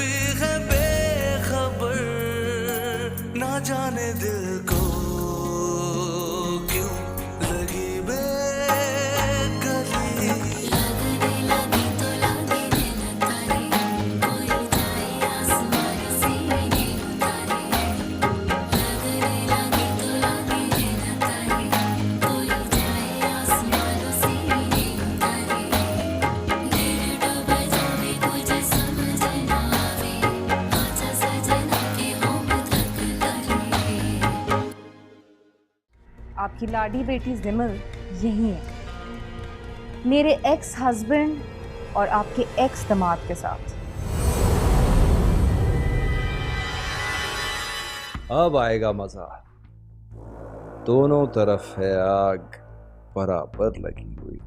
भी है बेखबर, ना जाने दिल को क्यों लगी बेकली। लगने लगी तो लगी न तारे, कोई जाए आसमान से नहीं उतारे। लगने लगी तो लगी न तारे, कोई जाए आसमान से नहीं उतारे। दिल डूबे जावे कुछ समझ ना आवे, आजा सजना के हो मैं थक गई। आपकी लाडी बेटी जिमल यही है, मेरे एक्स हस्बैंड और आपके एक्स दामाद के साथ। अब आएगा मजा। दोनों तरफ है आग बराबर लगी हुई।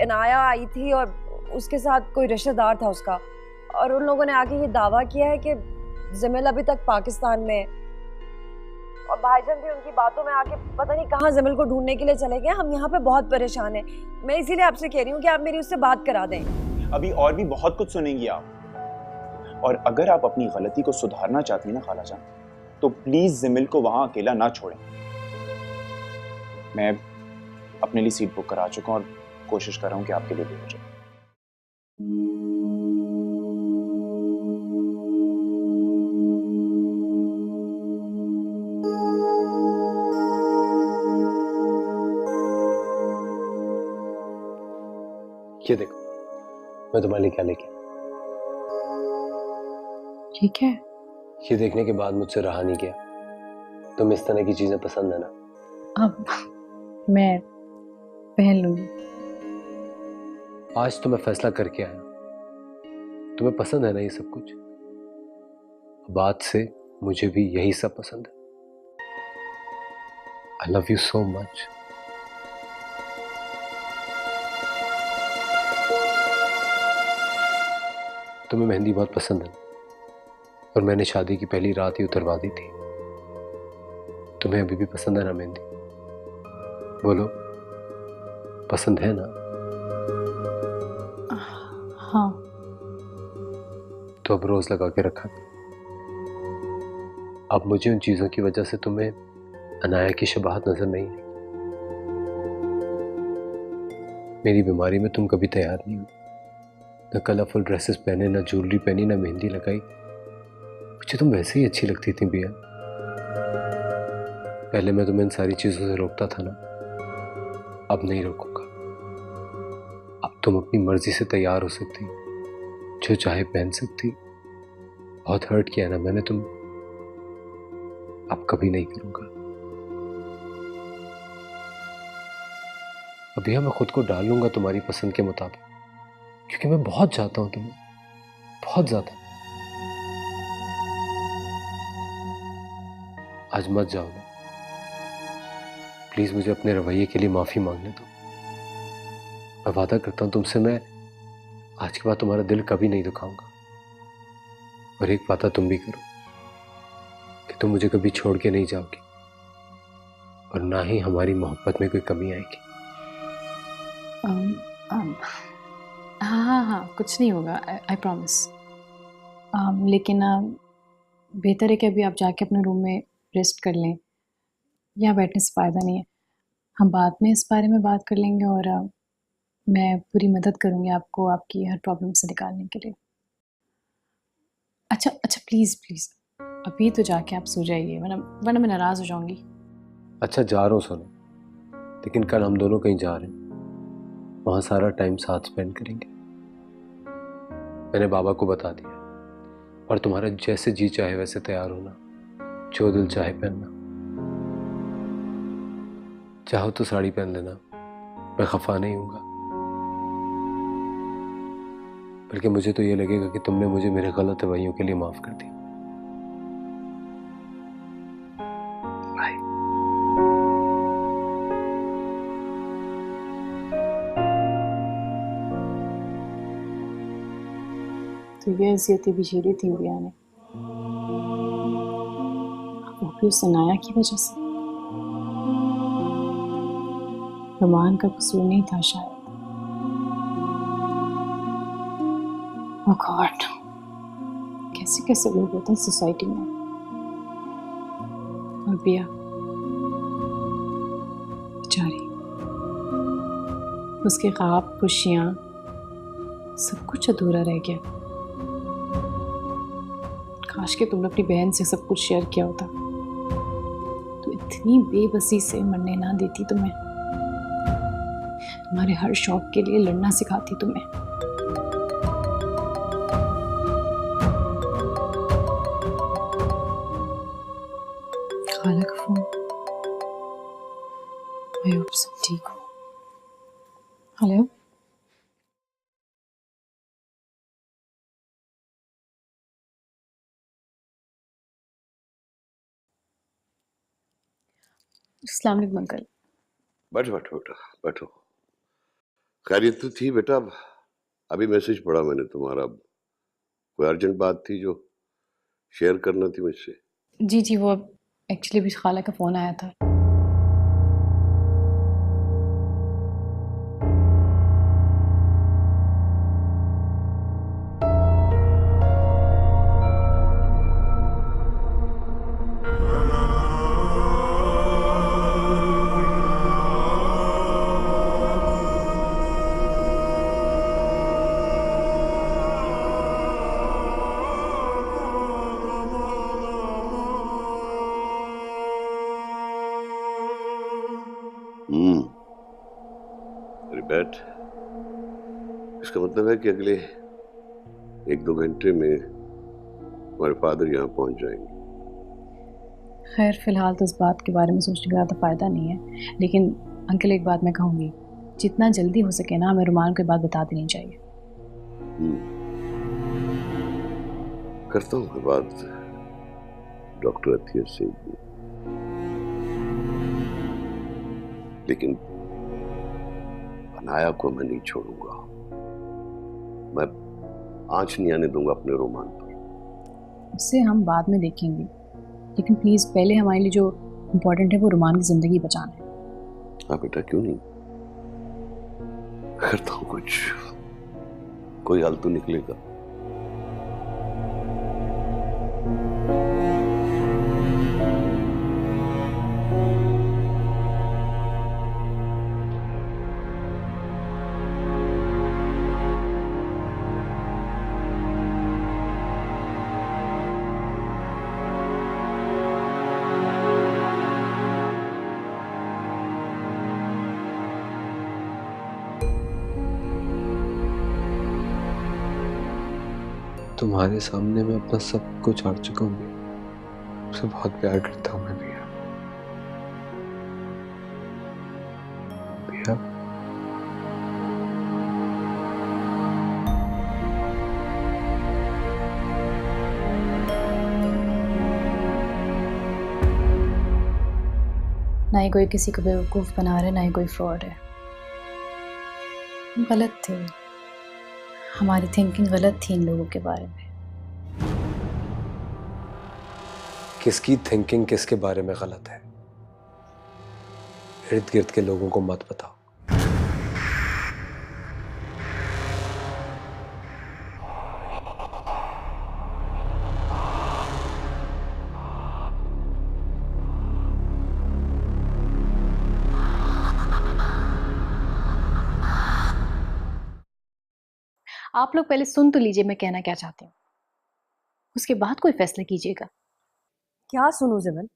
इनाया आई थी और उसके साथ कोई रिश्तेदार था उसका, और उन लोगों ने आके ये दावा किया है कि जिमिल अभी तक पाकिस्तान में है। और भाईजान भी उनकी बातों में आके पता नहीं कहाँ जिमिल को ढूंढने के लिए चले गए। हम यहाँ पे बहुत परेशान हैं। मैं इसीलिए आपसे कह रही हूँ कि आप मेरी उससे बात करा दें। अभी और भी बहुत कुछ सुनेंगी आप, और अगर आप अपनी गलती को सुधारना चाहती हैं ना खालाजान, तो प्लीज जिमिल को वहां अकेला ना छोड़ें। मैं अपने लिए सीट बुक करा चुका हूं और कोशिश कर रहा हूं कि आपके लिए भी हो जाए। ये देखो, मैं तुम्हारे लिए क्या लेके आया। ठीक है। ये देखने के बाद मुझसे रहा नहीं गया। तुम इस तरह की चीजें पसंद है ना? अब मैं पहन लूंगी। आज तो मैं फैसला करके आया, तुम्हें पसंद है ना ये सब कुछ? अब आज से मुझे भी यही सब पसंद है। I love you so much. तुम्हें मेहंदी बहुत पसंद है और मैंने शादी की पहली रात ही उतरवा दी थी। तुम्हें अभी भी पसंद है ना मेहंदी? बोलो, पसंद है ना? हाँ। तो अब रोज लगा के रखा। अब मुझे उन चीजों की वजह से तुम्हें अनाया की शबाहत नजर नहीं आई। मेरी बीमारी में तुम कभी तैयार नहीं हुई, ना कलरफुल ड्रेसेस पहने, ना ज्वेलरी पहनी, ना मेहंदी लगाई। मुझे तुम वैसे ही अच्छी लगती थी बिया। पहले मैं तुम्हें इन सारी चीजों से रोकता था ना, अब नहीं रोकूंगा। अब तुम अपनी मर्जी से तैयार हो सकती, जो चाहे पहन सकती। बहुत हर्ट किया ना मैंने तुम, अब कभी नहीं करूंगा। अभी मैं खुद को डाल लूंगा तुम्हारी पसंद के मुताबिक, क्योंकि मैं बहुत चाहता हूं तुम्हें, बहुत ज्यादा। आज मत जाओ ना प्लीज, मुझे अपने रवैये के लिए माफी मांगने दो। मैं वादा करता हूं तुमसे, मैं आज के बाद तुम्हारा दिल कभी नहीं दुखाऊंगा। और एक वादा तुम भी करो कि तुम मुझे कभी छोड़ के नहीं जाओगी, और ना ही हमारी मोहब्बत में कोई कमी आएगी। हाँ, कुछ नहीं होगा, आई प्रॉमिस। लेकिन बेहतर है कि अभी आप जाके अपने रूम में रेस्ट कर लें। यहाँ बैठने से फ़ायदा नहीं है। हम बाद में इस बारे में बात कर लेंगे, और मैं पूरी मदद करूँगी आपको आपकी हर प्रॉब्लम से निकालने के लिए। अच्छा, प्लीज़ अभी तो जाके आप सो जाइए, वरना मैं नाराज़ हो जाऊँगी। अच्छा, जा रहा हूँ सोने, लेकिन कल हम दोनों कहीं जा रहे हैं, वहाँ सारा टाइम साथ स्पेंड करेंगे। मैंने बाबा को बता दिया, और तुम्हारा जैसे जी चाहे वैसे तैयार होना, जो दिल चाहे पहनना। चाहो तो साड़ी पहन लेना, मैं खफा नहीं हूँगा। बल्कि मुझे तो ये लगेगा कि तुमने मुझे मेरे गलत रवैयों के लिए माफ कर दिया। बाय। तो ये अजियतें भी झेली थी बिया ने, वो भी उस अनाया की वजह से। रुमान का कसूर नहीं था शायद। Oh God, कैसे कैसे लोग होते हैं सोसाइटी में। और बिया बेचारी, उसके ख्वाब, खुशियाँ, सब कुछ अधूरा रह गया। काश के तुमने अपनी बहन से सब कुछ शेयर किया होता तो इतनी बेबसी से मरने ना देती तुम्हें। तुम्हारे हर शौक के लिए लड़ना सिखाती तुम्हें। खाला का फोन। आई होप सब ठीक हो। हेलो, अस्सलाम वालेकुम अंकल। बैठो बैठो बेटा बैठो। खैरियत तो थी बेटा। अभी मैसेज पढ़ा मैंने तुम्हारा। कोई अर्जेंट बात थी जो शेयर करना थी मुझसे? जी जी, वो एक्चुअली भी खाला का फ़ोन आया था। अरे बैठ। इसका मतलब है कि अगले 1-2 घंटे में हमारे फादर यहाँ पहुंच जाएंगे। खैर फिलहाल तो इस बात के बारे में सोचने का ज़्यादा फ़ायदा नहीं है, लेकिन अंकल एक बात मैं कहूँगी, जितना जल्दी हो सके ना हमें रुमान को ये बात बता देनी चाहिए। करता हूँ बात डॉक्टर अथिया से, लेकिन अनाया को मैं नहीं छोड़ूंगा। मैं आंच नहीं आने दूंगा अपने रोमान पर। उससे हम बाद में देखेंगे, लेकिन प्लीज़ पहले हमारे लिए जो इम्पोर्टेंट है वो रुमान की ज़िंदगी बचाना है। हाँ बेटा, क्यों नहीं। करता हूँ कुछ, कोई हल तो निकलेगा। तुम्हारे सामने मैं अपना सब कुछ हार चुका हूँ। उसे बहुत प्यार करता हूँ मैं भैया। भैया ना ही कोई किसी को बेवकूफ़ बना रहा है, ना ही कोई फ्रॉड है। गलत थे, हमारी थिंकिंग गलत थी इन लोगों के बारे में। किसकी थिंकिंग किसके बारे में गलत है, इर्द गिर्द के लोगों को मत बताओ। आप लोग पहले सुन तो लीजिए मैं कहना क्या चाहती हूँ, उसके बाद कोई फैसला कीजिएगा। क्या सुनूं जिमन?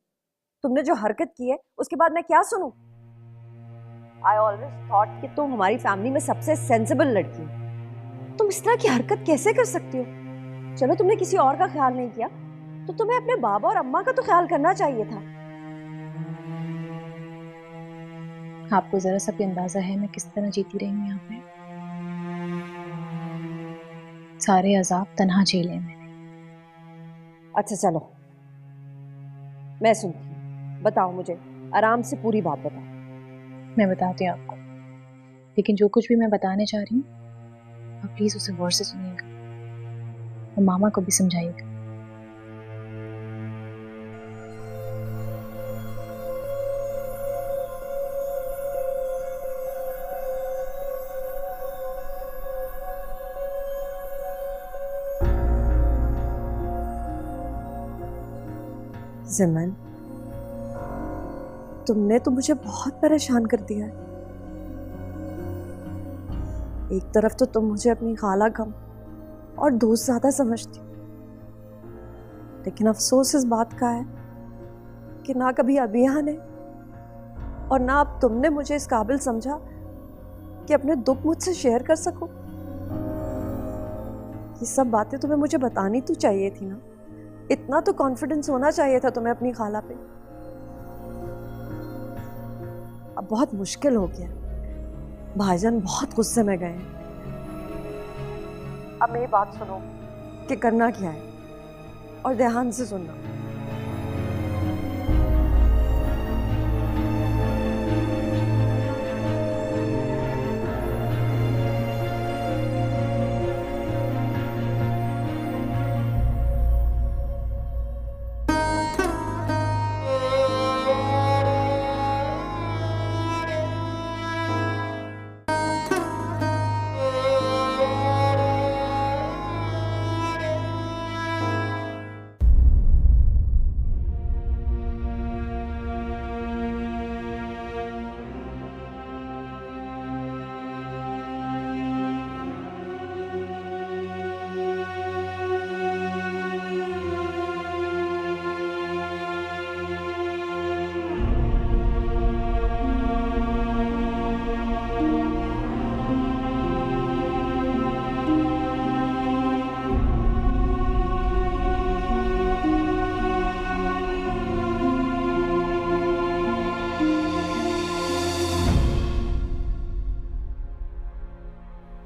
तुमने जो हरकत की है उसके बाद मैं क्या सुनूं? आई ऑलवेज थॉट कि तुम हमारी फैमिली में सबसे सेंसिबल लड़की हो। तुम इस तरह की हरकत कैसे कर सकती हो? चलो तुमने किसी और का ख्याल नहीं किया तो तुम्हें अपने बाबा और अम्मा का तो ख्याल करना चाहिए था। आपको जरा सा भी अंदाजा है मैं किस तरह जीती रही हूँ यहाँ पे? सारे अजाब तन्हा झेले मैंने। अच्छा चलो मैं सुनती हूँ, बताओ मुझे आराम से पूरी बात बताओ। मैं बताती हूँ आपको, लेकिन जो कुछ भी मैं बताने चाह रही हूँ आप प्लीज उसे गौर से सुनिएगा और मामा को भी समझाइएगा। सिमन, तुमने तो मुझे बहुत परेशान कर दिया है। एक तरफ तो तुम मुझे अपनी खाला कम और दोस्त ज्यादा समझती, लेकिन अफसोस इस बात का है कि ना कभी अबिया ने और ना अब तुमने मुझे इस काबिल समझा कि अपने दुख मुझसे शेयर कर सको। ये सब बातें तुम्हें मुझे बतानी तो चाहिए थी ना, इतना तो कॉन्फिडेंस होना चाहिए था तुम्हें अपनी खाला पे। अब बहुत मुश्किल हो गया, भाईजान बहुत गुस्से में गए हैं। अब मेरी बात सुनो कि करना क्या है, और ध्यान से सुनना।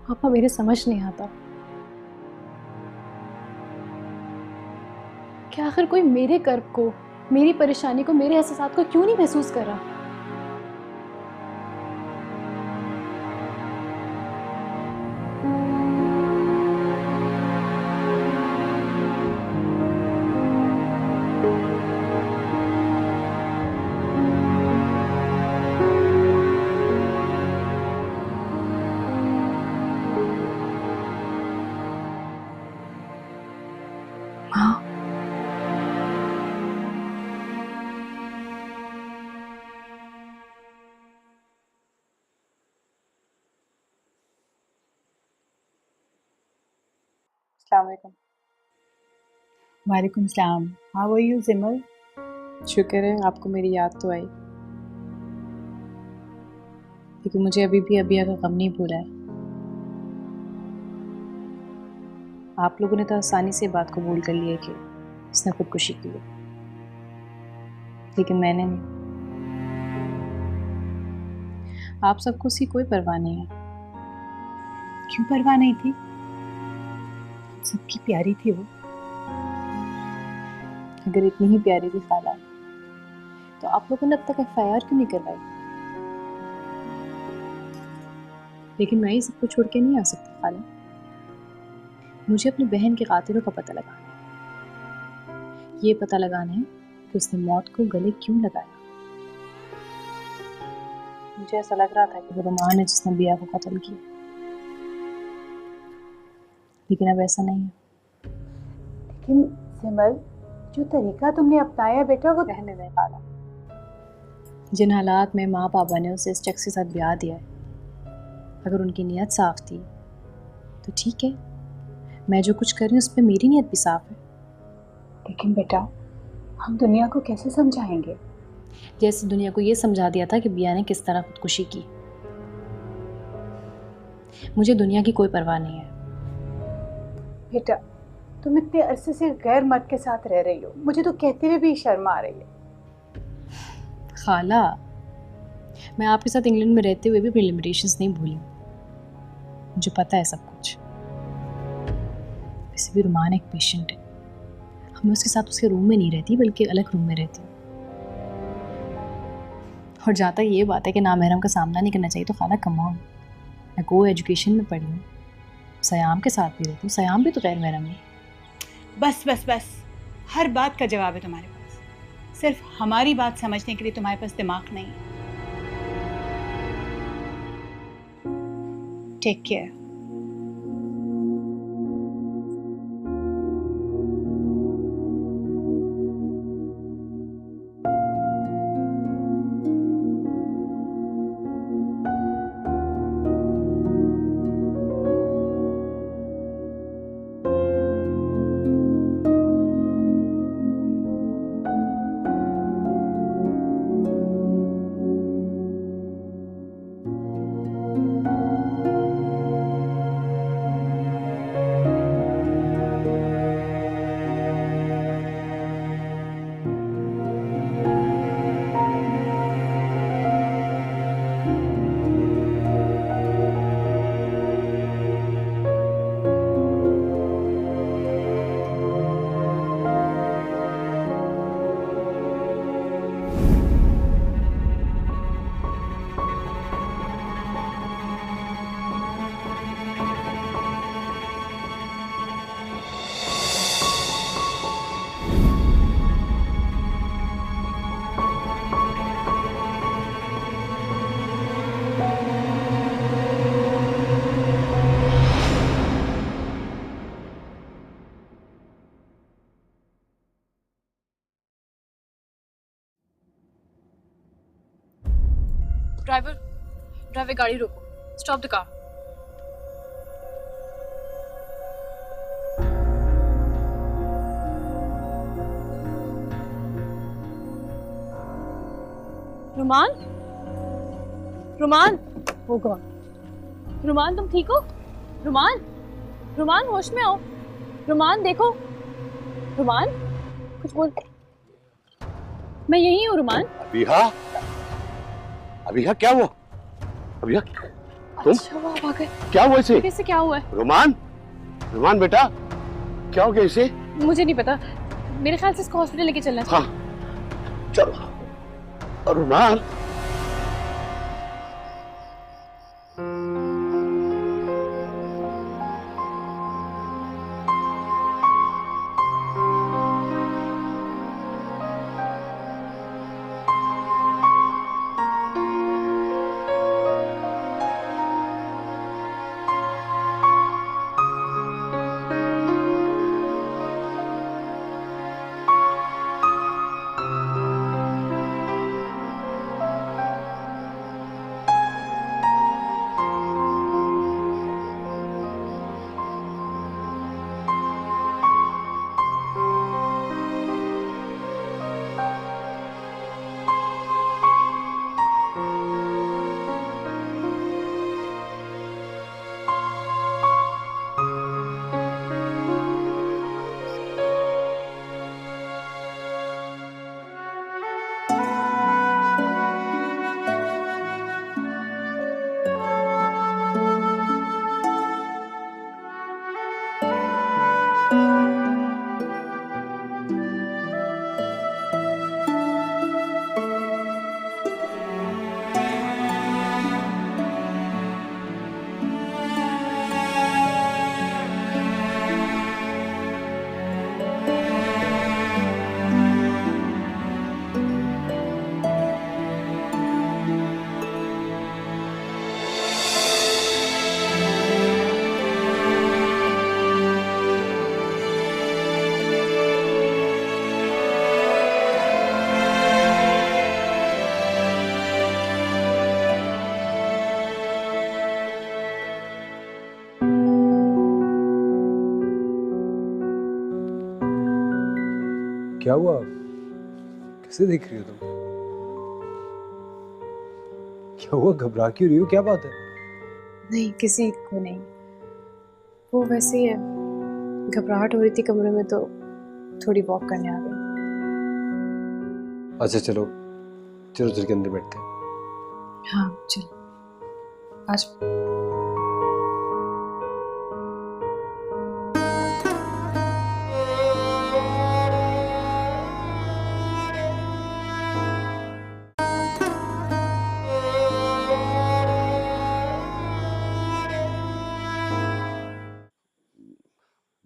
पापा मेरे समझ नहीं आता कि आखिर कोई मेरे कर्ब को, मेरी परेशानी को, मेरे एहसास को क्यों नहीं महसूस कर रहा। वालेकुम सलाम। How are you Jimal? शुक्र है आपको मेरी याद तो आई, लेकिन मुझे अभी भी अबिया का गम नहीं भूला है। आप लोगों ने तो आसानी से बात को कबूल कर लिया कि उसने खुदकुशी की है, लेकिन मैंने नहीं। आप सबको उसकी कोई परवाह नहीं है। क्यों परवाह नहीं थी? सबकी प्यारी थी वो। अगर इतनी ही प्यारी थी खाला, तो आप लोगों ने अब तक FIR क्यों नहीं करवाई? लेकिन मैं ही सबको छोड़ के नहीं आ सकती खाला। मुझे अपनी बहन के कातिलों का पता लगाना है। ये पता लगाना है कि उसने मौत को गले क्यों लगाया। मुझे ऐसा लग रहा था कि वो रुमान है जिसने बिया को कत्ल किया, लेकिन अब ऐसा नहीं है। लेकिन सिमल, जो तरीका तुमने अपनाया बेटा, वो रहने दे खाला। जिन हालात में माँ पापा ने उसे इस शख्स के साथ ब्याह दिया है, अगर उनकी नीयत साफ थी तो ठीक है। मैं जो कुछ कर रही हूँ उस पर मेरी नीयत भी साफ है। लेकिन बेटा, हम दुनिया को कैसे समझाएंगे? जैसे दुनिया को ये समझा दिया था कि बिया ने किस तरह खुदकुशी की। मुझे दुनिया की कोई परवाह नहीं है। बेटा, तुम इतने अरसे से गैर मर्द के साथ रह रही हो, मुझे तो कहते हुए भी शर्म आ रही है। खाला, मैं आपके साथ इंग्लैंड में रहते हुए भी अपनी लिमिटेशंस नहीं भूली। मुझे पता है सब कुछ। वैसे भी रुमान एक पेशेंट है। मैं उसके साथ उसके रूम में नहीं रहती, बल्कि अलग रूम में रहती हूँ। और जहाँ तक ये बात है कि नामहरम का सामना नहीं करना चाहिए, तो खाला कम ऑन, मैं को एजुकेशन में पढ़ी हूँ, सयाम के साथ भी रहती हूँ। सयाम भी तो गैर महरम है। बस बस बस, हर बात का जवाब है तुम्हारे पास। सिर्फ हमारी बात समझने के लिए तुम्हारे पास दिमाग नहीं है। Take care. ड्राइवर गाड़ी रोको, स्टॉप द कार। रुमान, रुमान, हो गॉड, रुमान तुम ठीक हो? रुमान, रुमान होश में आओ, रुमान देखो, रुमान कुछ बोल। मैं यही हूँ रुमान। अभिहा, अभिहा क्या हुआ? अभिहा तुम? अच्छा वो आप आ गए। क्या हुआ इसे? कैसे क्या हुआ है? रुमान, रुमान बेटा क्या हो गया इसे? मुझे नहीं पता, मेरे ख्याल से इसको हॉस्पिटल लेके चलना चाहिए। हाँ चलो। रुमान क्या हुआ? कैसे देख रही हो तुम? क्या हुआ, घबरा क्यों रही हो? क्या बात है? नहीं किसी को नहीं, वो वैसे ही है, घबराहट हो रही थी कमरे में तो थोड़ी वॉक करने आ गई। अच्छा चलो चलो चल के अंदर बैठते हैं। हाँ चलो आज।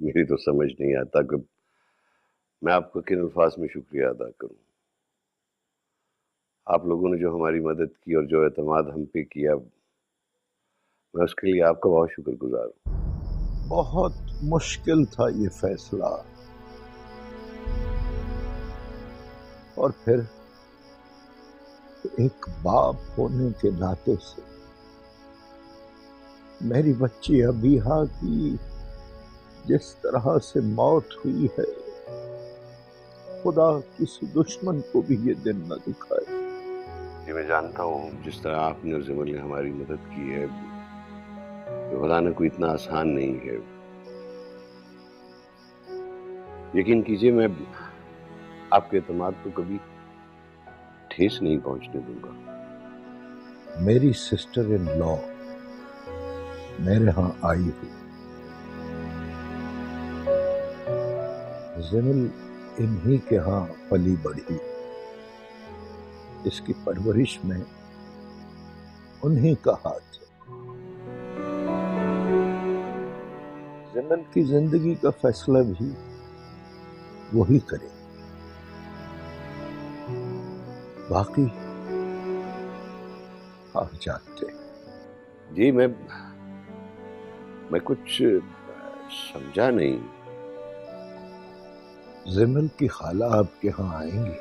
मेरी तो समझ नहीं आता कि मैं आपका किन अल्फाज में शुक्रिया अदा करूं। आप लोगों ने जो हमारी मदद की और जो एतमाद हम पे किया, मैं उसके लिए आपका बहुत शुक्रगुजार हूं। बहुत मुश्किल था ये फैसला, और फिर एक बाप होने के नाते से मेरी बच्ची अबीहा की जिस तरह से मौत हुई है, खुदा किसी दुश्मन को भी ये दिन न दिखाए। जी मैं जानता हूँ जिस तरह आपने और ज़िमल ने हमारी मदद की है, तो बताना कोई इतना आसान नहीं है। यकीन कीजिए मैं आपके एतमाद को कभी ठेस नहीं पहुंचने दूंगा। मेरी सिस्टर इन लॉ मेरे यहाँ आई हुई, ज़िमल इन्हीं के यहाँ पली बढ़ी, इसकी परवरिश में उन्हीं का हाथ है। ज़िमल की जिंदगी का फैसला भी वही करे, बाकी आप जानते हैं। जी मैं कुछ समझा नहीं। ज़िमल की खाला आपके यहाँ आएंगी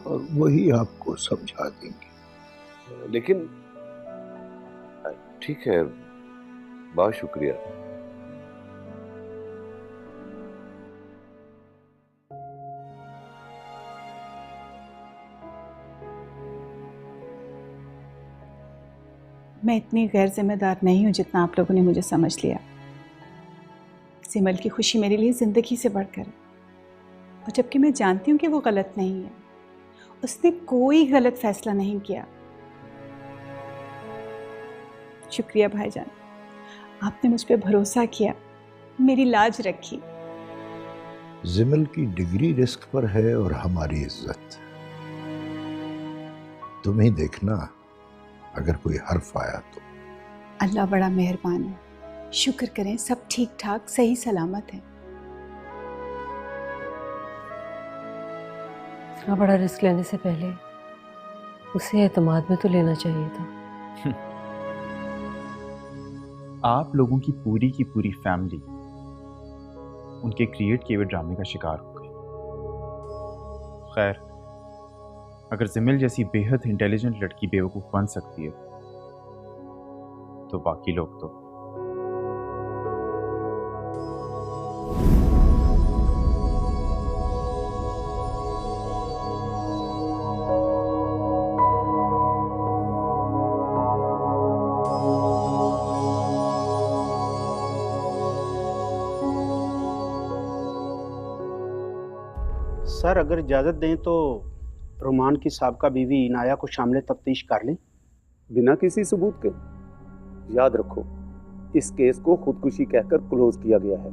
और वही आपको समझा देंगे। लेकिन ठीक है, बहुत शुक्रिया। मैं इतनी गैर जिम्मेदार नहीं हूं जितना आप लोगों ने मुझे समझ लिया। सिमल की खुशी मेरे लिए जिंदगी से बढ़कर है, और जबकि मैं जानती हूँ कि वो गलत नहीं है, उसने कोई गलत फैसला नहीं किया। शुक्रिया भाईजान, आपने मुझ पर भरोसा किया, मेरी लाज रखी। जिमल की डिग्री रिस्क पर है और हमारी इज्जत। तुम ही देखना अगर कोई हर्फ आया तो। अल्लाह बड़ा मेहरबान है, शुक्र करें सब ठीक ठाक सही सलामत है। इतना बड़ा रिस्क लेने से पहले उसे एतमाद में तो लेना चाहिए था। आप लोगों की पूरी फैमिली उनके क्रिएट किए हुए ड्रामे का शिकार हो गई। खैर, अगर जिमिल जैसी बेहद इंटेलिजेंट लड़की बेवकूफ बन सकती है तो बाकी लोग तो। सर, अगर इजाज़त दें तो रुमान की साबका बीवी इनाया को शामिल तफ्तीश कर लें। बिना किसी सबूत के? याद रखो, इस केस को खुदकुशी कहकर क्लोज किया गया है।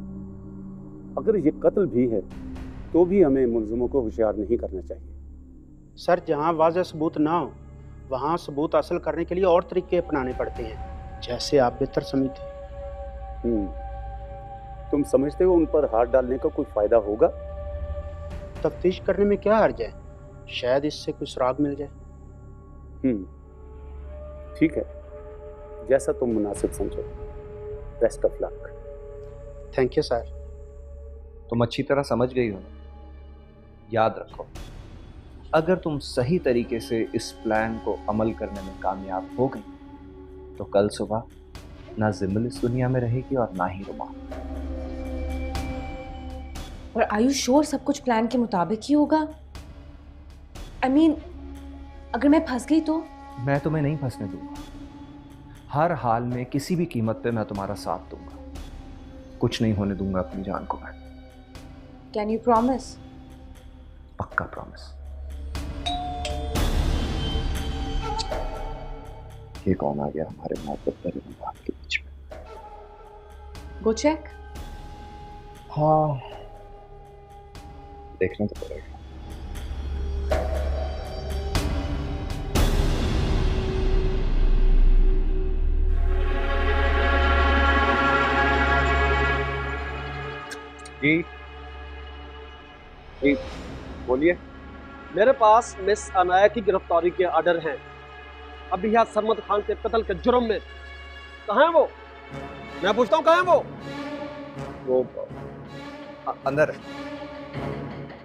अगर ये कत्ल भी है तो भी हमें मुलजिमों को होशियार नहीं करना चाहिए। सर, जहां वाज़ेह सबूत ना हो वहां सबूत हासिल करने के लिए और तरीके अपनाने पड़ते हैं, जैसे आप बेहतर समझते। तुम समझते हो उन पर हाथ डालने का कोई फायदा होगा? तफ्तीश करने में क्या हर्ज है, शायद इससे कोई सुराग मिल जाए। ठीक है, जैसा तुम मुनासिब समझो। Best of luck. Thank you sir. तुम अच्छी तरह समझ गई हो। याद रखो, अगर तुम सही तरीके से इस प्लान को अमल करने में कामयाब हो गई तो कल सुबह ना जिमिल इस दुनिया में रहेगी और ना ही रुमान। और आयु श्योर सब कुछ प्लान के मुताबिक ही होगा? I mean, अगर मैं फंस गई तो? मैं तुम्हें नहीं फंसने दूंगा। हर हाल में किसी भी कीमत पे मैं तुम्हारा साथ दूंगा। कुछ नहीं होने दूंगा अपनी जान को मैं। Can you promise? पक्का प्रॉमिस। ये कौन आ गया हमारे मोहब्बत भरे बात के बीच में? Go check. हाँ, देखना तो पड़ेगा। जी बोलिए। मेरे पास मिस अनाया की गिरफ्तारी के ऑर्डर हैं। अबिया सरमद खान के कत्ल के जुर्म में। कहाँ है वो? मैं पूछता हूँ, कहाँ है वो? अंदर है।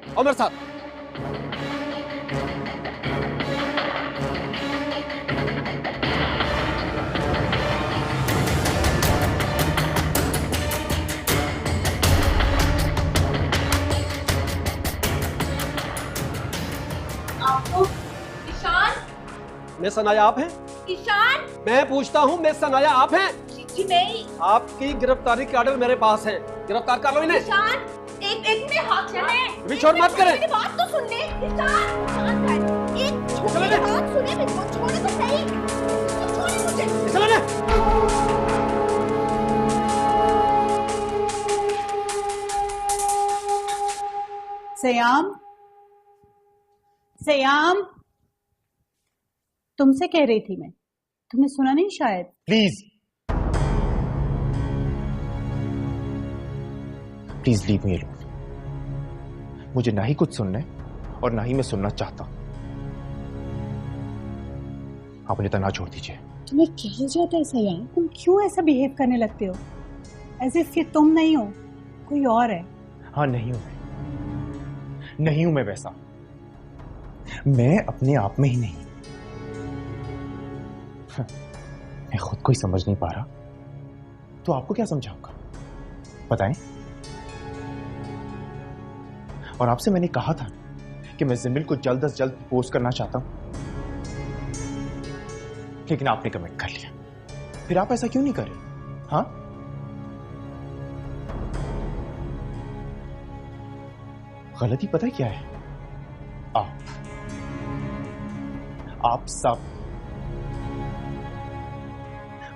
और मेरे साथ। आपको ईशान? मिस अनाया आप हैं? ईशान? मैं पूछता हूँ, मिस अनाया आप हैं? जी नहीं। आपकी गिरफ्तारी के ऑर्डर मेरे पास हैं। गिरफ्तार कर लो इन्हें। ईशान, एक में हाथ चले। विचोर मत करें। मेरी बात तो सुन ले। ईशान, एक छोटे बात सुने, मेरी बात छोड़े तो सही। छोड़े मुझे। चले। सयाम, सयाम, तुमसे कह रही थी मैं, तुमने सुना नहीं शायद। Please leave me alone. मुझे ना ही कुछ सुनना है और ना ही मैं सुनना चाहता। आप मुझे तना छोड़ दीजिए। तुम्हें क्या हो जाता है सयाम? तुम क्यों ऐसा बिहेव करने लगते हो? एज इफ ये तुम नहीं हो, कोई और है। हाँ, नहीं हूं मैं वैसा। मैं अपने आप में ही नहीं। मैं खुद को ही समझ नहीं पा रहा, तो आपको क्या समझाऊंगा, बताएं। और आपसे मैंने कहा था कि मैं जिमिल को जल्द से जल्द प्रपोज करना चाहता हूं, लेकिन आपने कमेंट कर लिया। फिर आप ऐसा क्यों नहीं कर रहे? हाँ, गलती पता है क्या है?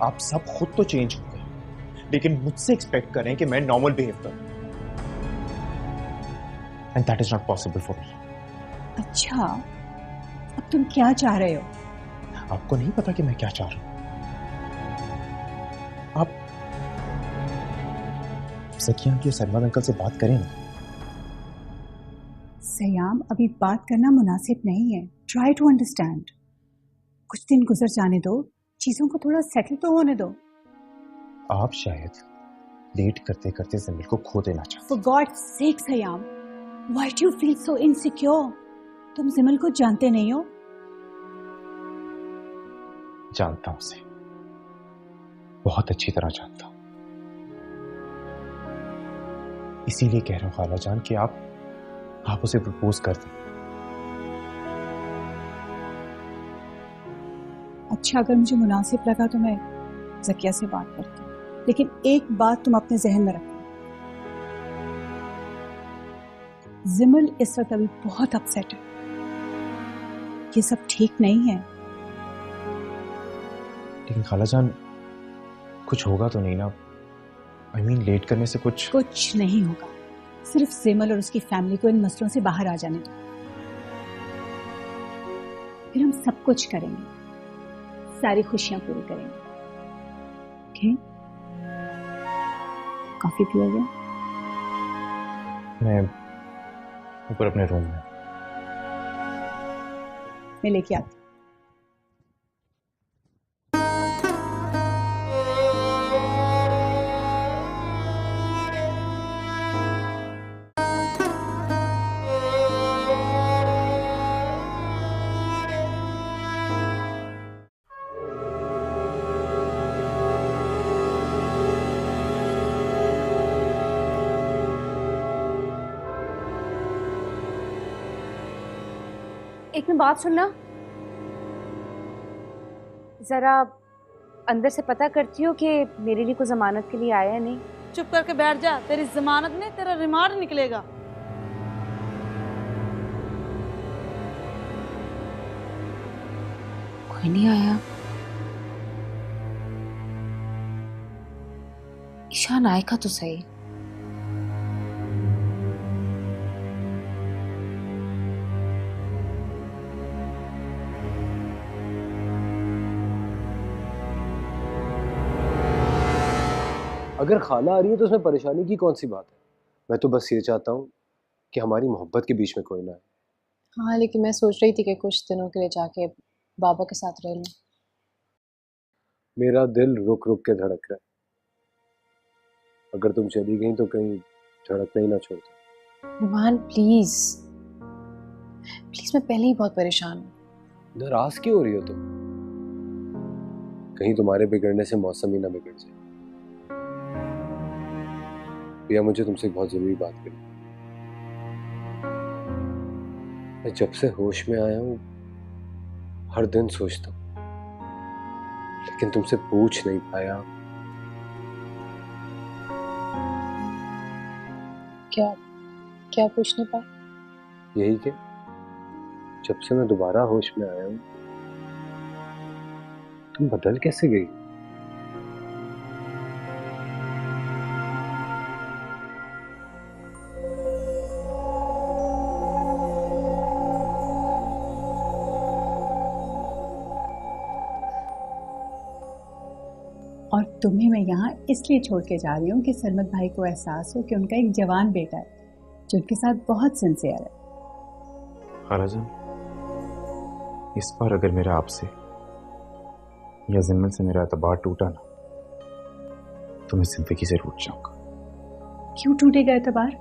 आप सब खुद तो चेंज हो गए, लेकिन मुझसे एक्सपेक्ट कर रहे हैं कि मैं नॉर्मल बिहेव करूं, and that is not possible for me. अच्छा, अब तुम क्या चाह रहे हो? आपको नहीं पता कि मैं क्या चाह रहा हूं? आप सकिया के सरमद अंकल से बात करें ना। सयाम, अभी बात करना मुनासिब नहीं है। Try to understand. कुछ दिन गुजर जाने दो, चीजों को थोड़ा सेटल तो होने दो। आप शायद लेट करते करते जिमिल को खो देना चाहते। For God's sake, Siam, why do you feel so insecure? तुम जिमिल को जानते नहीं हो? जानता हूं उसे, बहुत अच्छी तरह जानता हूं। इसीलिए कह रहा हूं खाला जान कि आप उसे प्रपोज कर दें। अच्छा, अगर मुझे मुनासिब लगा तो मैं ज़किया से बात करती हूँ, लेकिन एक बात तुम अपने जहन में रखो, जिमिल इस वक्त अभी बहुत अपसेट है। ये सब ठीक नहीं है। लेकिन खाला जान, कुछ होगा तो नहीं ना? I mean, लेट करने से कुछ नहीं होगा। सिर्फ जिमिल और उसकी फैमिली को इन मसलों से बाहर आ जाने दो, फिर हम सब कुछ करेंगे, सारी खुशियां पूरी करेंगे। ओके? कॉफी पियोगे? मैं ऊपर अपने रूम में। मैं लेके आती हूँ। एक मिनट बात सुनना, जरा अंदर से पता करती हो कि मेरे लिए कोई जमानत के लिए आया है नहीं। चुप करके बैठ जा, तेरी जमानत नहीं तेरा रिमांड निकलेगा। कोई नहीं आया। ईशान आएगा तो सही। अगर खाला आ रही है तो उसमें परेशानी की कौन सी बात है? मैं तो बस ये चाहता हूँ कि हमारी मोहब्बत के बीच में कोई ना आए। हाँ, लेकिन मैं सोच रही थी कि कुछ दिनों के लिए जाके बाबा के साथ रह लूं। मेरा दिल रुक रुक के धड़क रहा है। अगर तुम चली गई तो कहीं धड़कना ही ना छोड़ता। रुमान, प्लीज प्लीज, मैं पहले ही बहुत परेशान हूँ। नाराज क्यों हो रही हो तुम? कहीं तुम्हारे बिगड़ने से मौसम ही ना बिगड़ जाए। भैया, मुझे तुमसे एक बहुत जरूरी बात करनी। मैं जब से होश में आया हूं हर दिन सोचता हूं, लेकिन तुमसे पूछ नहीं पाया। क्या पूछ नहीं पाया? यही कि जब से मैं दोबारा होश में आया हूं तुम बदल कैसे गई? और तुम्हें मैं यहाँ इसलिए छोड़ के जा रही हूँ कि सरमद भाई को एहसास हो कि उनका एक जवान बेटा है जो उनके साथ बहुत सिंसियर है। खाला जान, इस बार अगर मेरा आपसे या जिम्मन से मेरा एतबार टूटा ना, तो मैं जिंदगी से रूठ जाऊंगा। क्यों टूटेगा एतबार?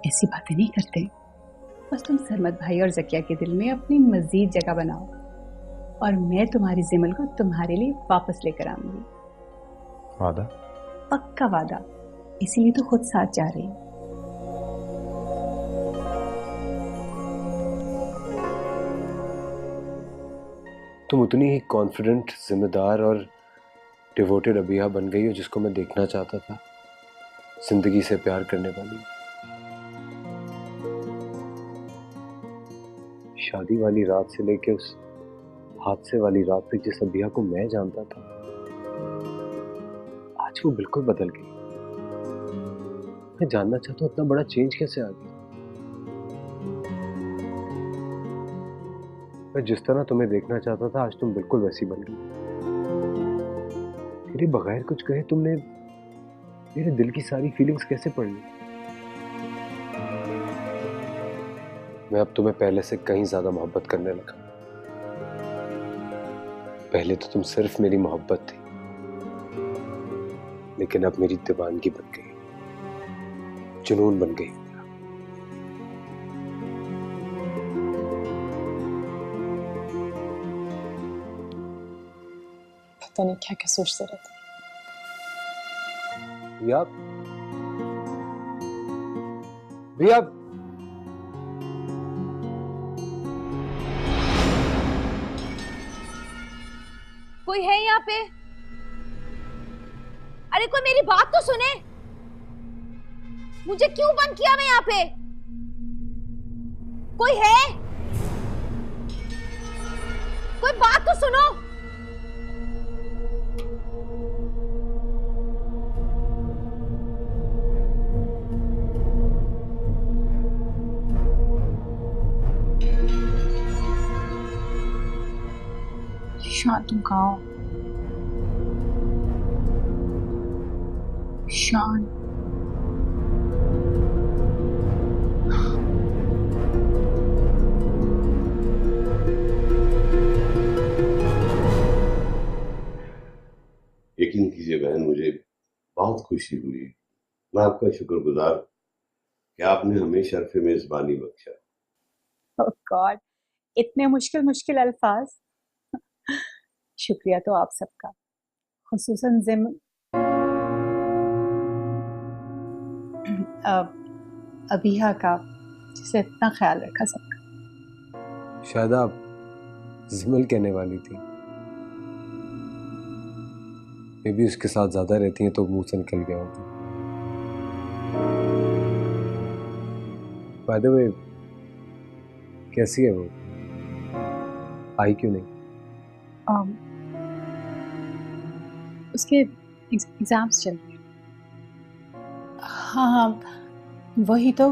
ऐसी बातें नहीं करते। बस तुम सरमद भाई और जकिया के दिल में अपनी मजीद जगह बनाओ। और मैं तुम्हारी जिमल को तुम्हारे लिए वापस लेकर आऊंगी। वादा? पक्का वादा, इसीलिए तो खुद साथ जा रही हूँ। तुम उतनी ही कॉन्फिडेंट, जिम्मेदार और डिवोटेड अबिहा बन गई हो जिसको मैं देखना चाहता था, जिंदगी से प्यार करने वाली। शादी वाली रात से लेके उस हादसे वाली रात तक जिस अबिहा को मैं जानता था, आज वो बिल्कुल बदल गई। मैं जानना चाहता हूँ इतना बड़ा चेंज कैसे आ गया। मैं जिस तरह तुम्हें देखना चाहता था, आज तुम बिल्कुल वैसी बन गई। मेरे बगैर कुछ कहे तुमने मेरे दिल की सारी फीलिंग्स कैसे पढ़ ली? मैं अब तुम्हें पहले से कहीं ज्यादा मोहब्बत करने लगा। पहले तो तुम सिर्फ मेरी मोहब्बत थी, लेकिन अब मेरी दीवानगी बन गई, जुनून बन गई। पता नहीं क्या क्या सोचते रहते। भैया, भैया, कोई है यहाँ पे? अरे कोई मेरी बात तो सुने। मुझे क्यों बंद किया मैं यहाँ पे? कोई है? कोई बात तो सुनो। शान, तुम कहाँ हो? शान, यकीन कीजिए बहन, मुझे बहुत खुशी हुई। मैं आपका शुक्रगुजार कि आपने हमें शर्फ मेजबानी बख्शा। ओह गॉड, इतने मुश्किल मुश्किल अल्फाज। शुक्रिया तो आप सबका, खुसूसन अबिहा का, जिसे इतना ख्याल रखा सबका। शायद आप जिमल कहने वाली थी। मैं भी उसके साथ ज्यादा रहती हैं तो मुंह से निकल गया होता। बाय द वे, कैसी है वो? आई क्यों नहीं? उसके एग्जाम्स चल रहे हैं। हाँ हाँ, वही तो।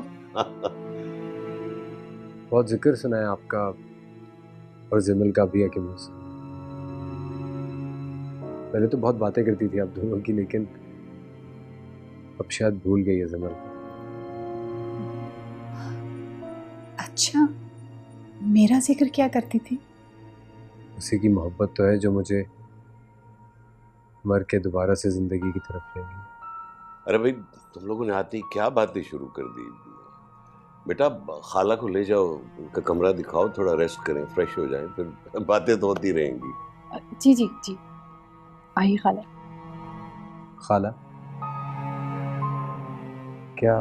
बहुत जिक्र सुना है आपका और जिमल का भी के मुंह से। पहले तो बहुत बातें करती थी आप दोनों की, लेकिन अब शायद भूल गई है जिमल को। अच्छा, मेरा जिक्र क्या करती थी? उसी की मोहब्बत तो है जो मुझे मर के दोबारा से जिंदगी की तरफ ले गई। अरे भाई, तुम लोगों ने आते ही क्या बातें शुरू कर दी। बेटा, खाला को ले जाओ, उनका कमरा दिखाओ, थोड़ा रेस्ट करें, फ्रेश हो जाएं, फिर बातें तो होती रहेंगी। जी जी जी, आइए खाला। खाला, क्या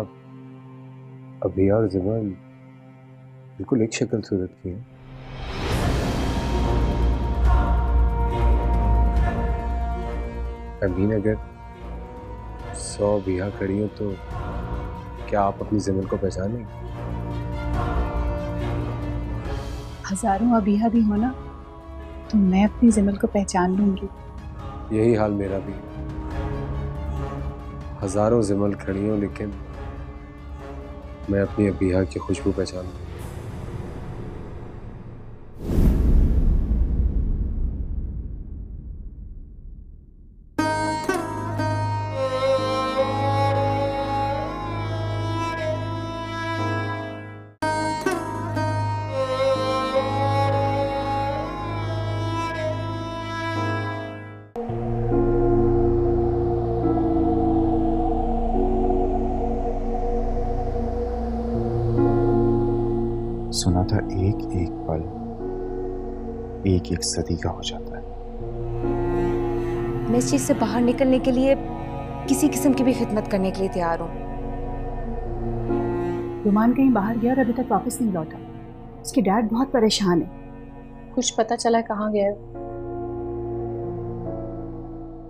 अभी और जिमल बिल्कुल एक शक्ल सूरत की है? अमीन, अगर 100 बिहा खड़ी हो तो क्या आप अपनी जिमल को पहचानेंगे? हजारों अबिहा भी हो ना, तो मैं अपनी जिमल को पहचान लूंगी। यही हाल मेरा भी। हजारों जिमल खड़ी हो, लेकिन मैं अपनी अबिहा की खुशबू पहचान लूंगी। सुना था एक एक पल एक एक सदी का हो जाता है। मैं इस चीज से बाहर निकलने के लिए किसी किस्म की भी खिदमत करने के लिए तैयार हूँ। रुमान कहीं बाहर गया और अभी तक वापस नहीं लौटा। उसके डैड बहुत परेशान है। कुछ पता चला कहाँ गया है?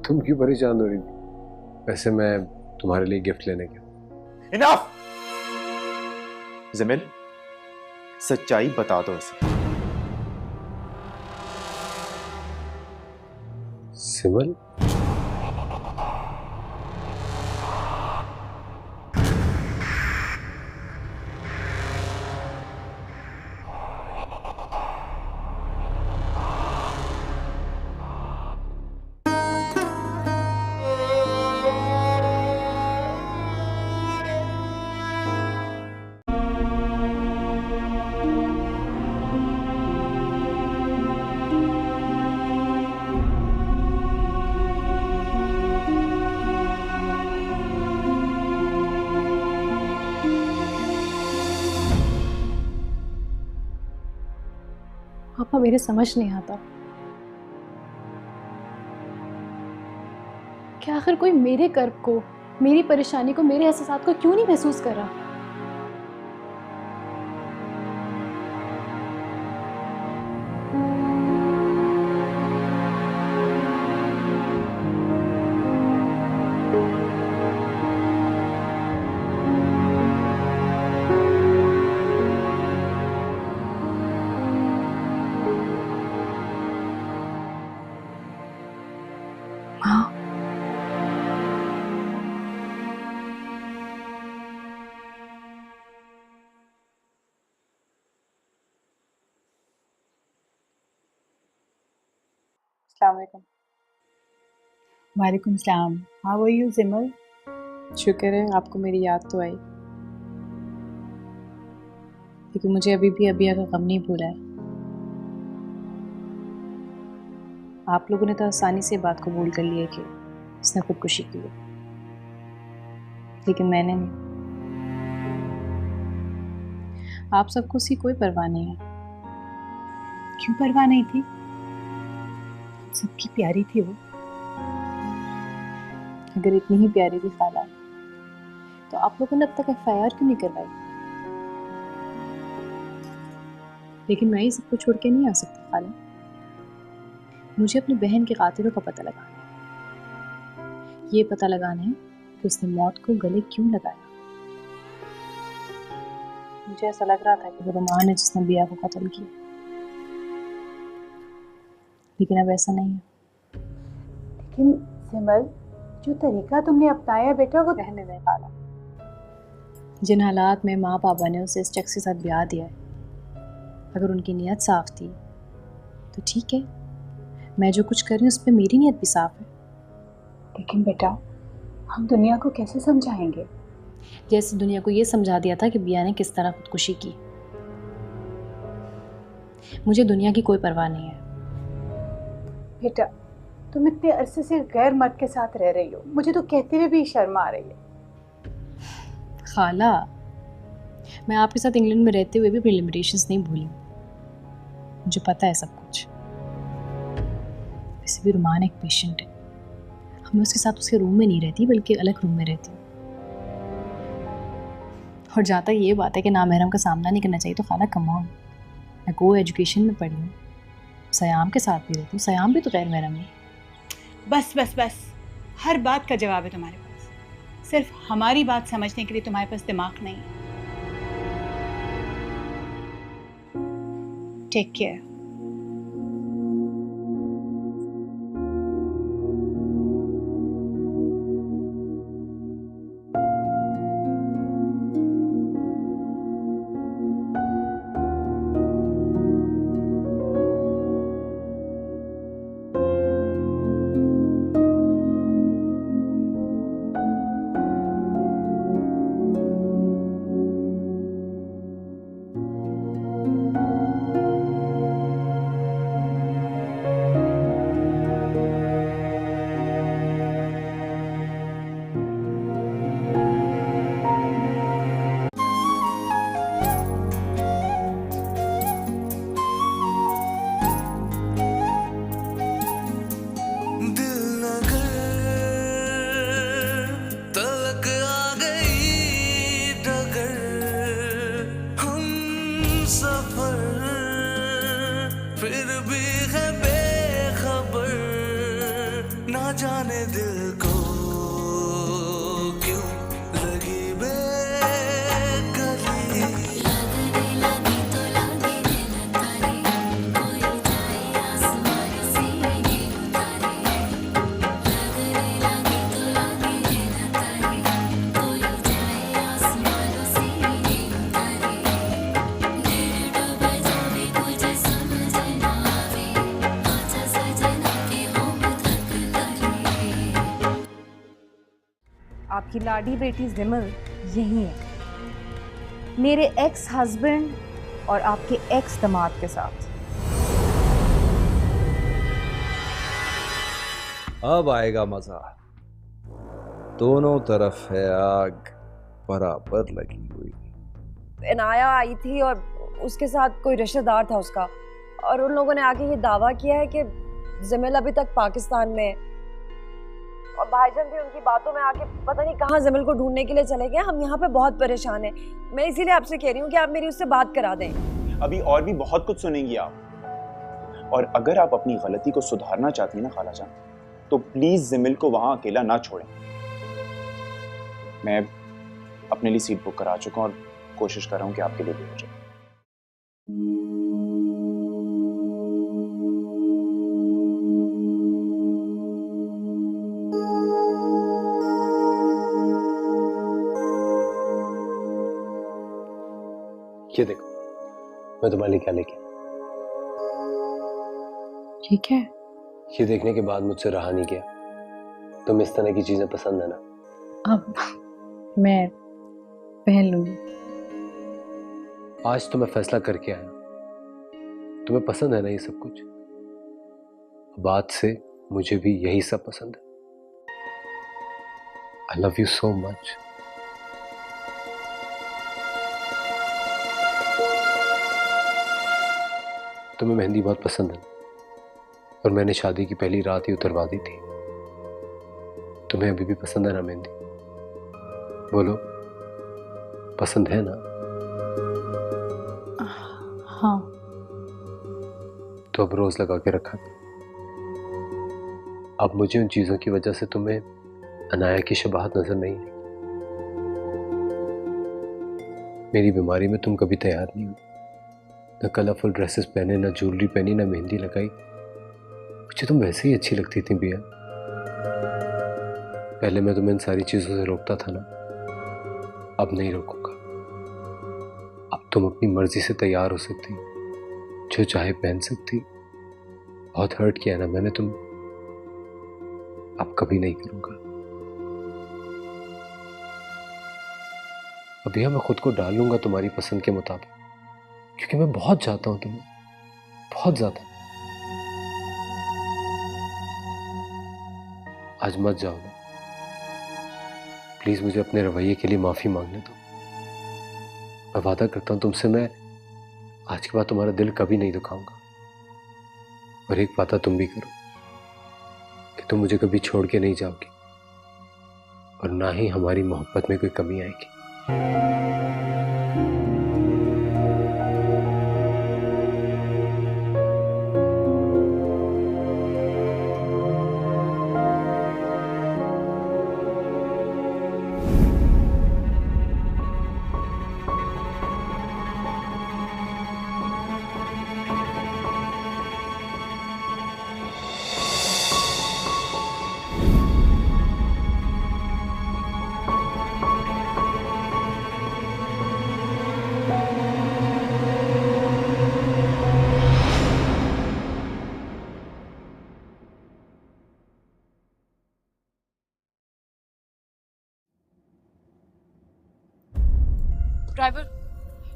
तुम क्यों परेशान हो रही थी? वैसे मैं तुम्हारे लिए गिफ्ट लेने गया। इनफ! जमील, सच्चाई बता दो इसे। सिमल? पापा मेरे समझ नहीं आता कि आखिर कोई मेरे कर्ब को, मेरी परेशानी को, मेरे एहसास को क्यों नहीं महसूस कर रहा। वालेकुम सलाम। How are you Jimal? शुक्र है आपको मेरी याद तो आई, लेकिन मुझे अभी भी अबिया का गम नहीं भूला है। आप लोगों ने तो आसानी से बात कबूल कर लिया कि उसने खुदकुशी की है, लेकिन मैंने नहीं। आप सबको उसकी कोई परवाह नहीं है। क्यों परवाह नहीं थी? सबकी प्यारी थी वो। अगर इतनी ही प्यारी थी खाला, तो आप लोगों ने अब तक FIR क्यों नहीं करवाई? लेकिन मैं ही सबको छोड़ के नहीं आ सकती खाला। मुझे अपनी बहन के कातिलों का पता लगाना है। ये पता लगाना है कि उसने मौत को गले क्यों लगाया। मुझे ऐसा लग रहा था कि वो रुमान है जिसने बिया को कत्ल किया, लेकिन अब ऐसा नहीं है। लेकिन सिमल, जो तरीका तुमने अपनाया बेटा वो रहने दे खाला। जिन हालात में माँ पापा ने उसे इस शख्स के साथ ब्याह दिया है, अगर उनकी नीयत साफ थी तो ठीक है। मैं जो कुछ कर रही हूँ उस पर मेरी नीयत भी साफ है। लेकिन बेटा, हम दुनिया को कैसे समझाएंगे? जैसे दुनिया को ये समझा दिया था कि बिया ने किस तरह खुदकुशी की। मुझे दुनिया की कोई परवाह नहीं है। बेटा, तुम इतने अरसे से गैर मर्द के साथ रह रही हो, मुझे तो कहते हुए भी शर्म आ रही है। खाला, मैं आपके साथ इंग्लैंड में रहते हुए भी अपनी लिमिटेशंस नहीं भूली। मुझे पता है सब कुछ। वैसे भी रुमान एक पेशेंट है। मैं उसके साथ उसके रूम में नहीं रहती, बल्कि अलग रूम में रहती हूँ। और जहाँ तक ये बात है कि नामहरम का सामना नहीं करना चाहिए, तो खाला कम ऑन, मैं को एजुकेशन में पढ़ी हूँ, सयाम के साथ भी रहती हूँ। सयाम भी तो गैर महरम है। बस बस बस, हर बात का जवाब है तुम्हारे पास। सिर्फ हमारी बात समझने के लिए तुम्हारे पास दिमाग नहीं है। Take care. आपकी लाडी बेटी जिमल यही है, मेरे एक्स हस्बैंड और आपके एक्स दामाद के साथ। अब आएगा मजा। दोनों तरफ है आग बराबर लगी हुई। इनाया आई थी और उसके साथ कोई रिश्तेदार था उसका, और उन लोगों ने आके ये दावा किया है कि जिमिल अभी तक पाकिस्तान में है। और भाईजान भी उनकी बातों में आके पता नहीं कहाँ जिमिल को ढूंढने के लिए चले गए। हम यहाँ पे बहुत परेशान हैं। मैं इसीलिए आपसे कह रही हूँ कि आप मेरी उससे बात करा दें। अभी और भी बहुत कुछ सुनेंगी आप, और अगर आप अपनी गलती को सुधारना चाहती हैं ना खाला जान, तो प्लीज जिमिल को वहां अकेला ना छोड़ें। मैं अपने लिए सीट बुक करा चुका हूं और कोशिश कर रहा हूं कि आपके लिए भी हो जाए। ये देखो, मैं तुम्हारे लिए क्या लेके, ठीक है। ये देखने के बाद मुझसे रहा नहीं गया। तुम इस तरह की चीजें पसंद है ना? अब मैं पहन लूंगी। आज तो मैं फैसला करके आया, तुम्हें पसंद है ना ये सब कुछ? बाद से मुझे भी यही सब पसंद है। I love you so much. तुम्हें मेहंदी बहुत पसंद है और मैंने शादी की पहली रात ही उतरवा दी थी। तुम्हें अभी भी पसंद है ना मेहंदी? बोलो, पसंद है ना? हाँ। तो अब रोज लगा के रखा। अब मुझे उन चीजों की वजह से तुम्हें अनाया की शबाहत नजर नहीं आई। मेरी बीमारी में तुम कभी तैयार नहीं हुई, न कलरफुल ड्रेसेस पहने, न ज्वेलरी पहनी, न मेहंदी लगाई। मुझे तुम वैसे ही अच्छी लगती थी बिया। पहले मैं तुम्हें इन सारी चीजों से रोकता था ना, अब नहीं रोकूंगा। अब तुम अपनी मर्जी से तैयार हो सकती, जो चाहे पहन सकती। बहुत हर्ट किया ना मैंने तुम, अब कभी नहीं करूंगा। अभी मैं खुद को डाल लूंगा तुम्हारी पसंद के मुताबिक, क्योंकि मैं बहुत चाहता हूं तुम्हें, बहुत ज्यादा। आज मत जाओ ना प्लीज, मुझे अपने रवैये के लिए माफी मांगने दो। मैं वादा करता हूं तुमसे, मैं आज के बाद तुम्हारा दिल कभी नहीं दुखाऊंगा। और एक वादा तुम भी करो कि तुम मुझे कभी छोड़ के नहीं जाओगी, और ना ही हमारी मोहब्बत में कोई कमी आएगी।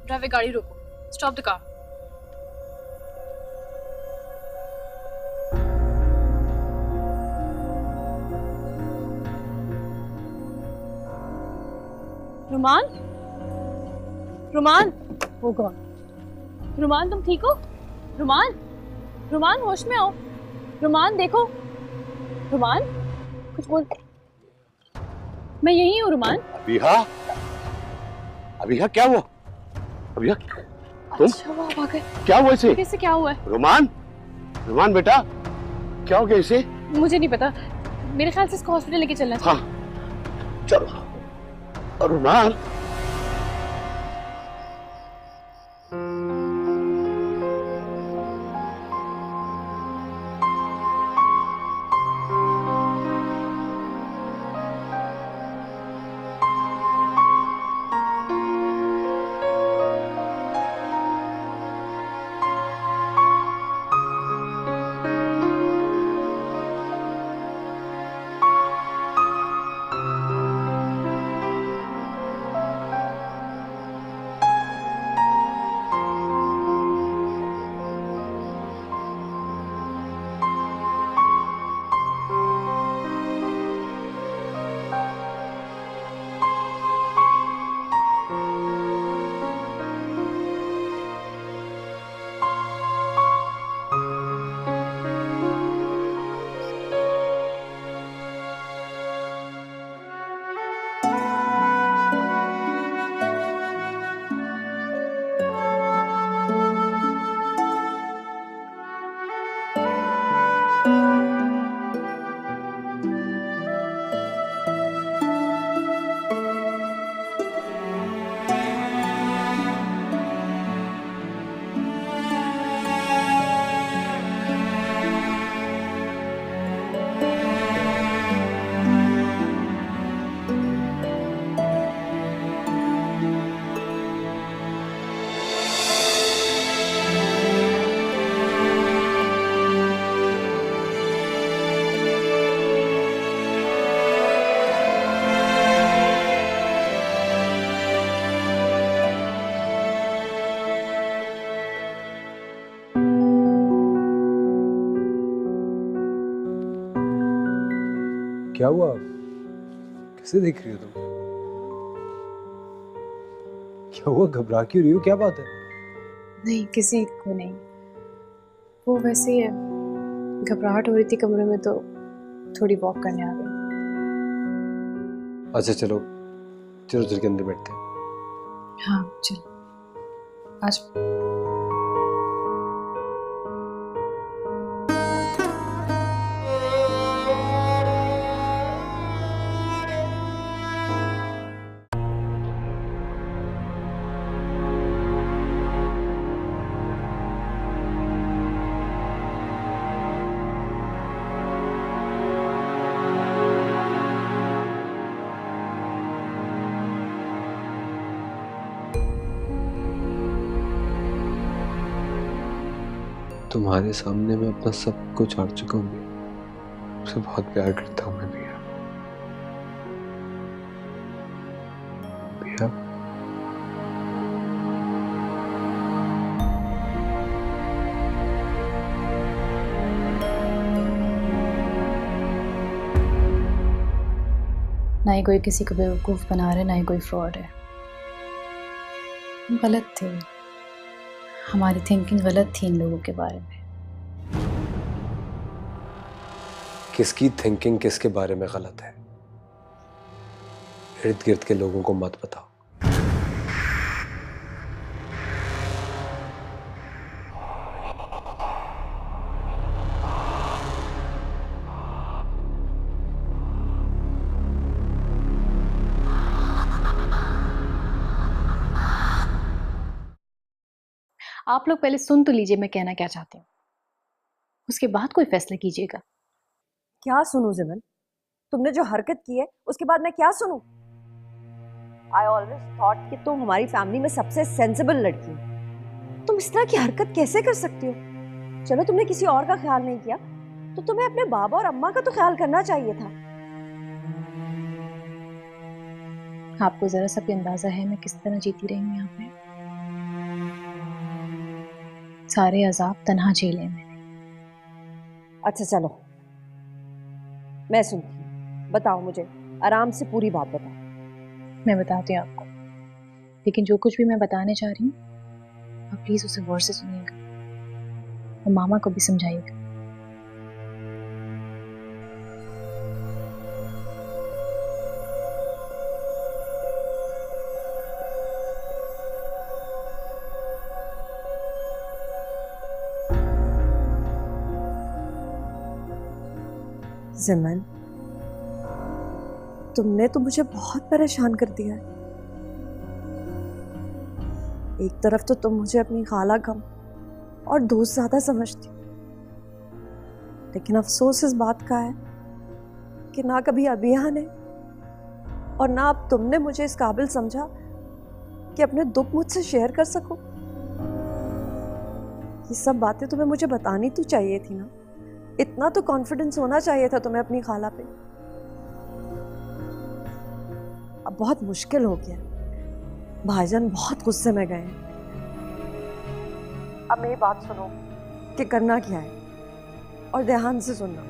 ड्राइवर गाड़ी रोको, stop the car. Ruman, Ruman, oh God, Ruman तुम ठीक हो? रुमान, रुमान होश में आओ। रुमान देखो, रुमान कुछ बोल। मैं यही हूँ रुमान। अभिहा, अभिहा क्या हुआ? अभिहा तुम? अच्छा वो आप आ गए। क्या हुआ इसे? कैसे क्या हुआ है? रुमान, रुमान बेटा क्या हो गया इसे? मुझे नहीं पता, मेरे ख्याल से इसको हॉस्पिटल लेके चलना चाहिए। हाँ चलो। रुमान, क्या हुआ? कैसे देख रही हो तुम? क्या हुआ, घबरा क्यों रही हो, क्या बात है? नहीं, किसी को नहीं। वो वैसे ही है, घबराहट हो रही थी कमरे में तो थोड़ी वॉक करने आ गई। अच्छा चलो चलो चल के अंदर बैठते हैं। हाँ चल, आज तुम्हारे सामने मैं अपना सब कुछ हार चुका हूँ। उसे बहुत प्यार करता हूँ मैं भैया। भैया ना ही कोई किसी को बेवकूफ़ बना रहा है, ना ही कोई फ्रॉड है। हम गलत थे, हमारी थिंकिंग गलत थी इन लोगों के बारे में। किसकी थिंकिंग किसके बारे में गलत है, इर्द गिर्द के लोगों को मत बताओ। आप लोग पहले सुन तो लीजिए मैं कहना क्या चाहती हूँ, उसके बाद कोई फैसला कीजिएगा। क्या सुनूं जिमन? तुमने जो हरकत की है उसके बाद मैं क्या सुनूं? आई ऑलवेज थॉट कि तुम हमारी फैमिली में सबसे सेंसिबल लड़की हो। तुम इस तरह की हरकत कैसे कर सकती हो? चलो तुमने किसी और का ख्याल नहीं किया तो तुम्हें अपने बाबा और अम्मा का तो ख्याल करना चाहिए था। आपको जरा सा भी अंदाजा है मैं किस तरह जीती रही हूँ यहाँ पे? सारे अजाब तन्हा झेले मैंने। अच्छा चलो मैं सुनती हूँ, बताओ मुझे आराम से पूरी बात बताओ। मैं बताती हूँ आपको, लेकिन जो कुछ भी मैं बताने जा रही हूँ आप प्लीज उसे गौर से सुनिएगा और मामा को भी समझाइएगा। जिमन, तुमने तो मुझे बहुत परेशान कर दिया है। एक तरफ तो तुम मुझे अपनी खाला कम और दोस्त ज्यादा समझती, लेकिन अफसोस इस बात का है कि ना कभी अबिया ने और ना अब तुमने मुझे इस काबिल समझा कि अपने दुख मुझसे शेयर कर सको। ये सब बातें तुम्हें मुझे बतानी तो चाहिए थी ना, इतना तो कॉन्फिडेंस होना चाहिए था तुम्हें अपनी खाला पे। अब बहुत मुश्किल हो गया, भाईजान बहुत गुस्से में गए हैं। अब मेरी बात सुनो कि करना क्या है और ध्यान से सुनना।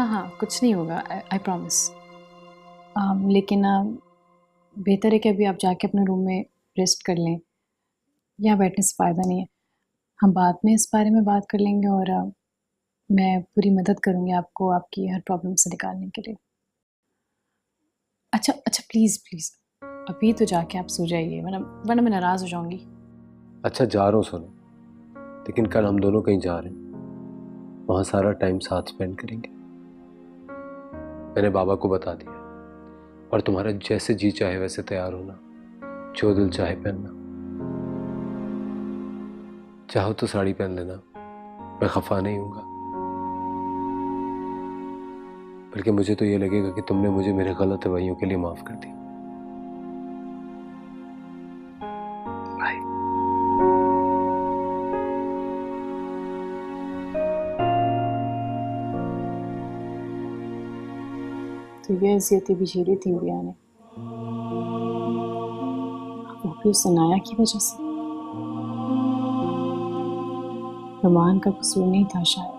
हाँ कुछ नहीं होगा, आई प्रॉमिस। लेकिन बेहतर है कि अभी आप जाके अपने रूम में रेस्ट कर लें, यहाँ बैठने से फ़ायदा नहीं है। हम बाद में इस बारे में बात कर लेंगे और मैं पूरी मदद करूँगी आपको आपकी हर प्रॉब्लम से निकालने के लिए। अच्छा प्लीज़ अभी तो जाके आप सो जाइए, वरना मैं नाराज़ हो जाऊँगी। अच्छा जा रहा हूँ सोना, लेकिन कल हम दोनों कहीं जा रहे हैं, वहाँ सारा टाइम साथ स्पेंड करेंगे। मैंने बाबा को बता दिया, और तुम्हारा जैसे जी चाहे वैसे तैयार होना, जो दिल चाहे पहनना। चाहो तो साड़ी पहन लेना, मैं खफा नहीं हूँगा, बल्कि मुझे तो ये लगेगा कि तुमने मुझे मेरे गलत रवैयों के लिए माफ कर दिया। तो ये अजियतें भी झेली थी मिया ने, वो भी उस अनाया की वजह से। रुमान का कसूर नहीं था शायद।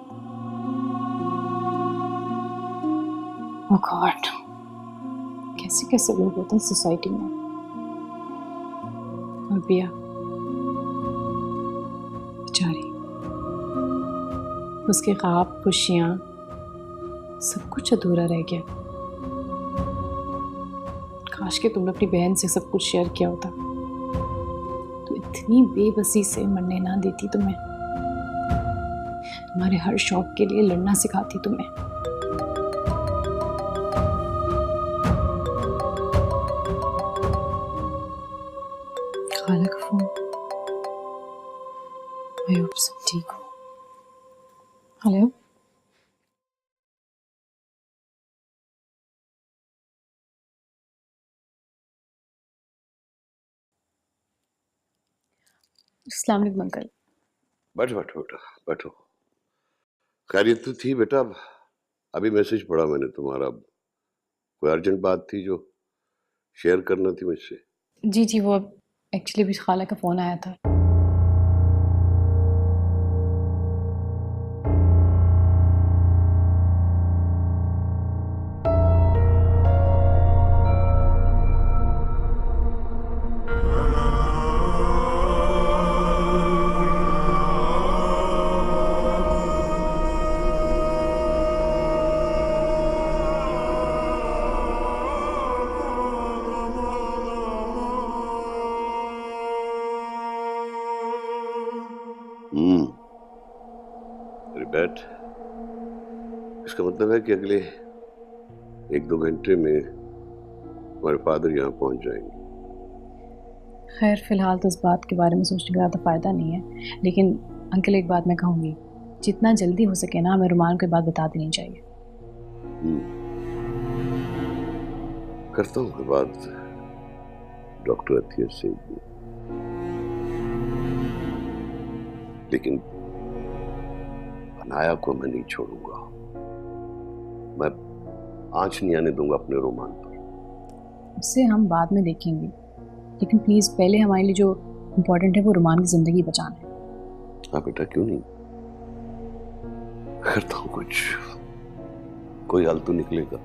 ओह गॉड, कैसे कैसे लोग होते हैं सोसाइटी में। और बिया बेचारी, उसके ख्वाब, खुशियाँ, सब कुछ अधूरा रह गया। काश के तुमने अपनी बहन से सब कुछ शेयर किया होता, तो इतनी बेबसी से मरने ना देती तुम्हें, तुम्हारे हर शौक के लिए लड़ना सिखाती तुम्हें। खाला का फोन, आई होप सब ठीक हो। हेलो, अस्सलाम वालेकुम अंकल। बैठो बैठो बेटा बैठो। खैरियत तो थी बेटा? अभी मैसेज पढ़ा मैंने तुम्हारा, कोई अर्जेंट बात थी जो शेयर करना थी मुझसे? जी जी, वो एक्चुअली भी खाला का फ़ोन आया था। बैठ, इसका मतलब है कि अगले 1-2 घंटे में हमारे फादर यहाँ पहुँच जाएंगे। खैर फिलहाल तो इस बात के बारे में सोचने का ज़्यादा फ़ायदा नहीं है, लेकिन अंकल एक बात मैं कहूँगी, जितना जल्दी हो सके ना हमें रुमान को बात बता देनी चाहिए। करता हूँ बात डॉक्टर अतिया से, लेकिन अनाया को मैं नहीं छोड़ूंगा। मैं आंच नहीं आने दूंगा अपने रोमान पर। उससे हम बाद में देखेंगे, लेकिन प्लीज़ पहले हमारे लिए जो इम्पोर्टेंट है वो रुमान की ज़िंदगी बचाना है। हाँ बेटा, क्यों नहीं, करता हूँ कुछ, कोई हल तो निकलेगा।